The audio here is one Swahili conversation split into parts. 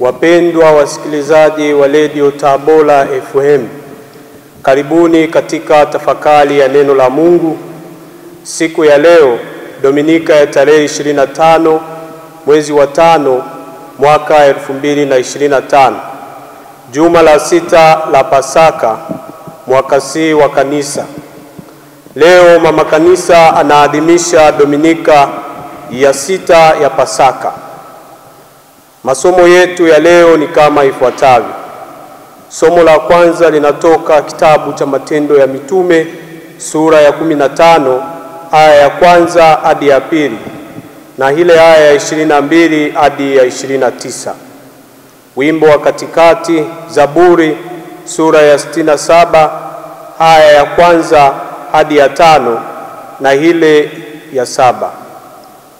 Wapendwa wasikilizaji wa Radio Tabora FM, karibuni katika tafakari ya neno la Mungu siku ya leo, Dominika ya tarehe 25 mwezi wa 5 mwaka 2025, juma la 6 la Pasaka, mwaka C wa kanisa. Leo mama kanisa anaadhimisha Dominika ya 6 ya Pasaka. Masomo yetu ya leo ni kama ifuatavyo. Somo la kwanza linatoka kitabu cha Matendo ya Mitume sura ya 15 aya ya kwanza hadi ya pili, na ile aya ya 22 hadi ya 29. Wimbo wa katikati, Zaburi sura ya 67 aya ya kwanza hadi ya 5 na ile ya 7.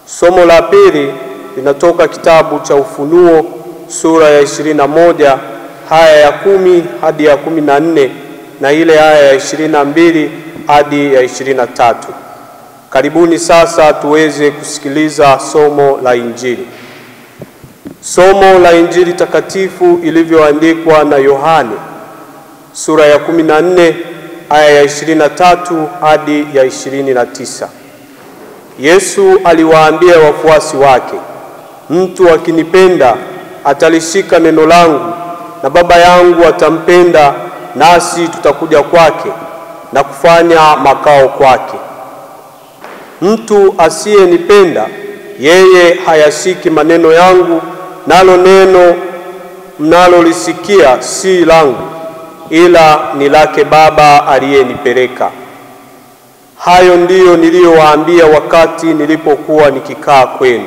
Somo la pili linatoka kitabu cha Ufunuo sura ya 21 aya ya 10 hadi ya 14 na ile aya ya 22 hadi ya 23. Karibuni sasa tuweze kusikiliza somo la Injili. Somo la Injili takatifu ilivyoandikwa na Yohane sura ya 14 aya ya 23 hadi ya 29. Yesu aliwaambia wafuasi wake, "Mtu akinipenda atalishika neno langu, na Baba yangu atampenda, nasi tutakuja kwake na kufanya makao kwake. Mtu asiyenipenda, yeye hayashiki maneno yangu, nalo neno mnalolisikia si langu, ila ni lake Baba aliyenipeleka. Hayo ndiyo niliyowaambia wakati nilipokuwa nikikaa kwenu.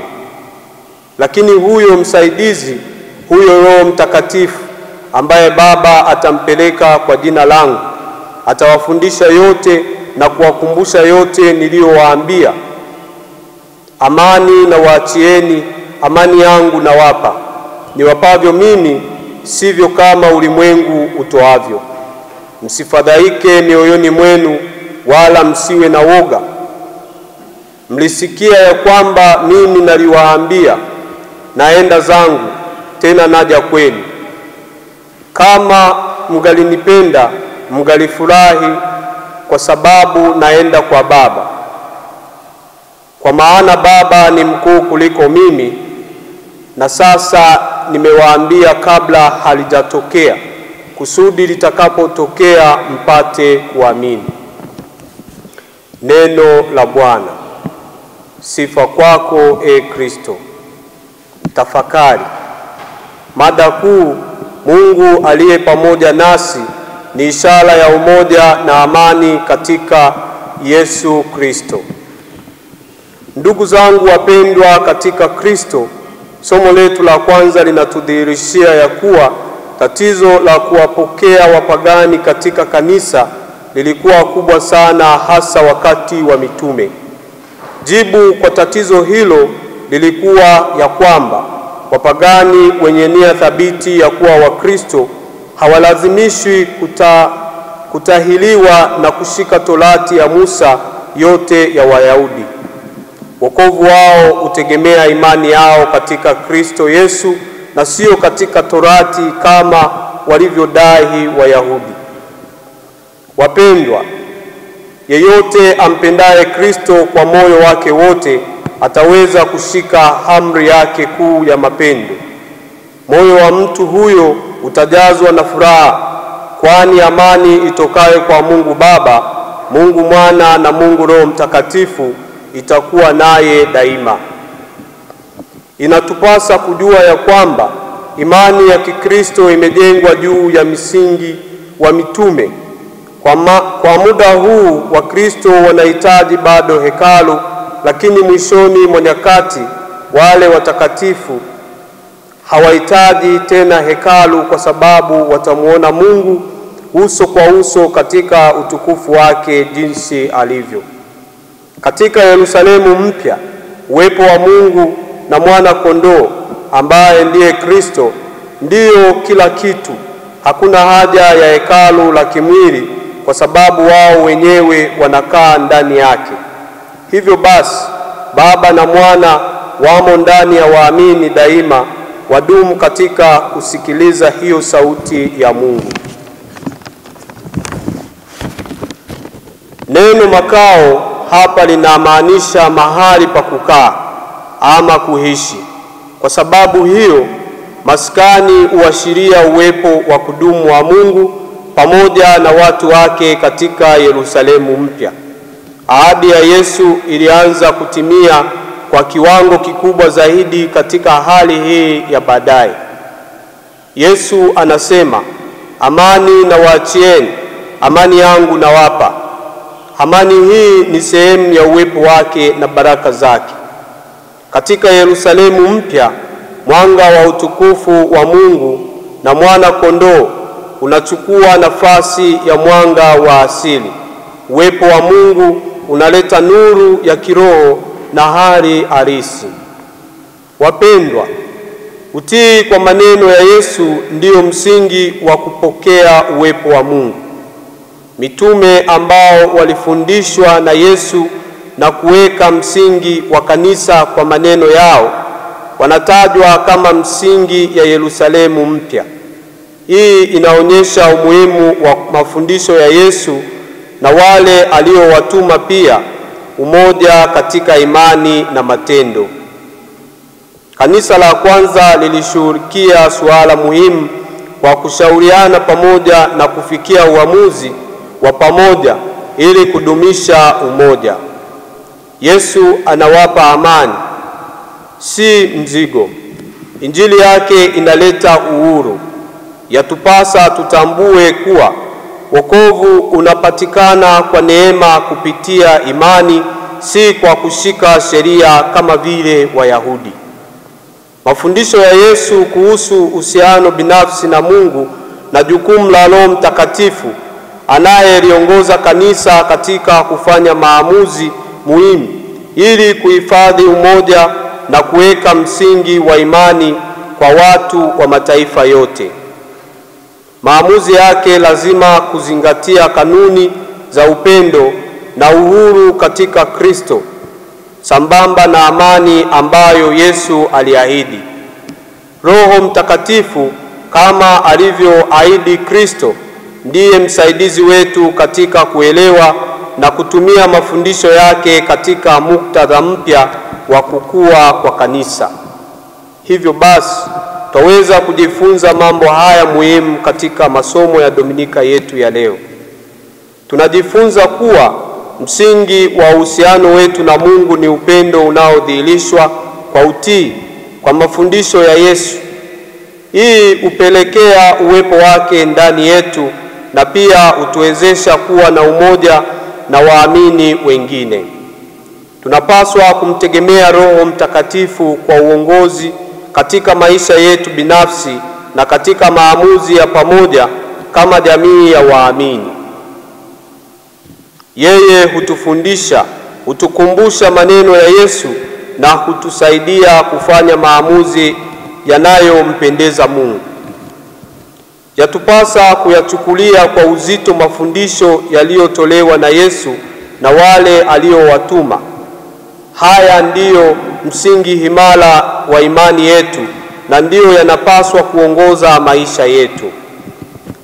Lakini huyo msaidizi, huyo Roho Mtakatifu, ambaye Baba atampeleka kwa jina langu, atawafundisha yote na kuwakumbusha yote niliyowaambia. Amani na waachieni, amani yangu na wapa. Niwapavyo mimi, sivyo kama ulimwengu utoavyo. Msifadhaike mioyoni mwenu, wala msiwe na woga. Mlisikia ya kwamba mimi naliwaambia, naenda zangu, tena naja kwenu. Kama mngalinipenda, mngalifurahi, kwa sababu naenda kwa Baba. Kwa maana Baba ni mkuu kuliko mimi, na sasa nimewaambia kabla halijatokea, kusudi litakapotokea mpate kuamini." Neno la Bwana. Sifa kwako, e Kristo. Tafakari. Mada kuu, Mungu aliye pamoja nasi, ni ishara ya umoja na amani katika Yesu Kristo. Ndugu zangu wapendwa katika Kristo, somo letu la kwanza linatudhihirishia ya kuwa tatizo la kuwapokea wapagani katika kanisa lilikuwa kubwa sana, hasa wakati wa mitume. Jibu kwa tatizo hilo lilikuwa ya kwamba wapagani wenye nia thabiti ya kuwa Wakristo hawalazimishwi kutahiliwa na kushika Torati ya Musa yote ya Wayahudi. Wokovu wao utegemea imani yao katika Kristo Yesu na sio katika Torati kama walivyodai Wayahudi. Wapendwa, yeyote ampendaye Kristo kwa moyo wake wote ataweza kushika amri yake kuu ya mapendo. Moyo wa mtu huyo utajazwa na furaha, kwani amani itokayo kwa Mungu Baba, Mungu Mwana na Mungu Roho Mtakatifu itakuwa naye daima. Inatupasa kujua ya kwamba imani ya Kikristo imejengwa juu ya misingi wa mitume. Kwa muda huu Wakristo wanahitaji bado hekalu, lakini mwishoni mwa nyakati wale watakatifu hawahitaji tena hekalu, kwa sababu watamuona Mungu uso kwa uso katika utukufu wake jinsi alivyo. Katika Yerusalemu mpya, uwepo wa Mungu na mwana kondoo ambaye ndiye Kristo ndiyo kila kitu. Hakuna haja ya hekalu la kimwili, kwa sababu wao wenyewe wanakaa ndani yake. Hivyo basi, Baba na Mwana wamo ndani ya waamini daima, wadumu katika kusikiliza hiyo sauti ya Mungu. Neno makao hapa linamaanisha mahali pa kukaa ama kuishi. Kwa sababu hiyo, maskani huashiria uwepo wa kudumu wa Mungu pamoja na watu wake katika Yerusalemu mpya. Ahadi ya Yesu ilianza kutimia kwa kiwango kikubwa zaidi katika hali hii ya baadaye. Yesu anasema, amani na waachieni, amani yangu nawapa. Amani hii ni sehemu ya uwepo wake na baraka zake. Katika Yerusalemu mpya, mwanga wa utukufu wa Mungu na mwana kondoo unachukua nafasi ya mwanga wa asili. Uwepo wa Mungu unaleta nuru ya kiroho na hali halisi. Wapendwa, utii kwa maneno ya Yesu ndiyo msingi wa kupokea uwepo wa Mungu. Mitume ambao walifundishwa na Yesu na kuweka msingi wa kanisa kwa maneno yao wanatajwa kama msingi ya Yerusalemu mpya. Hii inaonyesha umuhimu wa mafundisho ya Yesu na wale aliowatuma, pia umoja katika imani na matendo. Kanisa la kwanza lilishughulikia suala muhimu kwa kushauriana pamoja na kufikia uamuzi wa pamoja ili kudumisha umoja. Yesu anawapa amani, si mzigo. Injili yake inaleta uhuru. Yatupasa tutambue kuwa wokovu unapatikana kwa neema kupitia imani, si kwa kushika sheria kama vile Wayahudi. Mafundisho ya Yesu kuhusu uhusiano binafsi na Mungu na jukumu la Roho Mtakatifu anayeliongoza kanisa katika kufanya maamuzi muhimu ili kuhifadhi umoja na kuweka msingi wa imani kwa watu wa mataifa yote. Maamuzi yake lazima kuzingatia kanuni za upendo na uhuru katika Kristo, sambamba na amani ambayo Yesu aliahidi. Roho Mtakatifu, kama alivyoahidi Kristo, ndiye msaidizi wetu katika kuelewa na kutumia mafundisho yake katika muktadha mpya wa kukua kwa kanisa. Hivyo basi, tutaweza kujifunza mambo haya muhimu katika masomo ya Dominika yetu ya leo. Tunajifunza kuwa msingi wa uhusiano wetu na Mungu ni upendo unaodhihirishwa kwa utii kwa mafundisho ya Yesu. Hii hupelekea uwepo wake ndani yetu na pia hutuwezesha kuwa na umoja na waamini wengine. Tunapaswa kumtegemea Roho Mtakatifu kwa uongozi katika maisha yetu binafsi na katika maamuzi ya pamoja kama jamii ya waamini. Yeye hutufundisha, hutukumbusha maneno ya Yesu na hutusaidia kufanya maamuzi yanayompendeza Mungu. Yatupasa kuyachukulia kwa uzito mafundisho yaliyotolewa na Yesu na wale aliowatuma. Haya ndiyo msingi imara wa imani yetu na ndiyo yanapaswa kuongoza maisha yetu.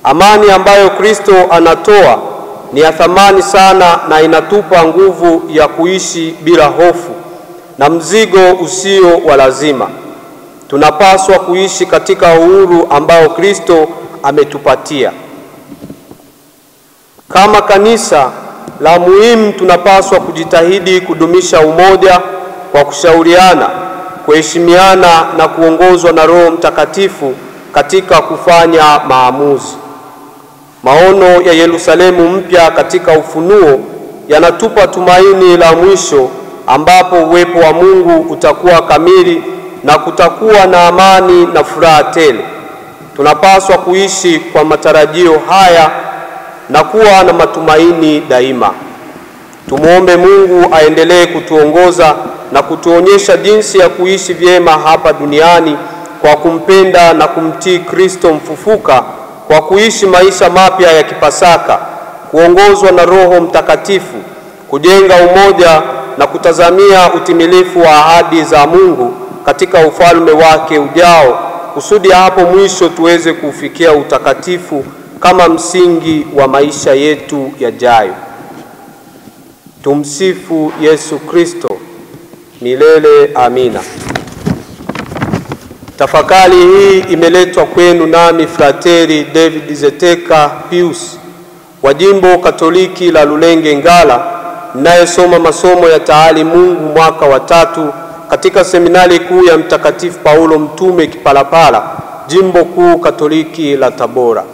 Amani ambayo Kristo anatoa ni ya thamani sana na inatupa nguvu ya kuishi bila hofu na mzigo usio wa lazima. Tunapaswa kuishi katika uhuru ambao Kristo ametupatia. Kama kanisa la muhimu, tunapaswa kujitahidi kudumisha umoja kwa kushauriana, kuheshimiana na kuongozwa na Roho Mtakatifu katika kufanya maamuzi. Maono ya Yerusalemu mpya katika Ufunuo yanatupa tumaini la mwisho ambapo uwepo wa Mungu utakuwa kamili na kutakuwa na amani na furaha tele. Tunapaswa kuishi kwa matarajio haya na kuwa na matumaini daima. Tumuombe Mungu aendelee kutuongoza na kutuonyesha jinsi ya kuishi vyema hapa duniani kwa kumpenda na kumtii Kristo mfufuka, kwa kuishi maisha mapya ya kipasaka, kuongozwa na Roho Mtakatifu, kujenga umoja na kutazamia utimilifu wa ahadi za Mungu katika ufalme wake ujao, kusudi hapo mwisho tuweze kufikia utakatifu kama msingi wa maisha yetu yajayo. Tumsifu Yesu Kristo. Milele amina. Tafakari hii imeletwa kwenu nami Frateri David Zeteka Pius wa Jimbo Katoliki la Lulenge Ngala, ninayesoma masomo ya taalimungu mwaka wa 3 katika seminari kuu ya Mtakatifu Paulo Mtume Kipalapala, Jimbo Kuu Katoliki la Tabora.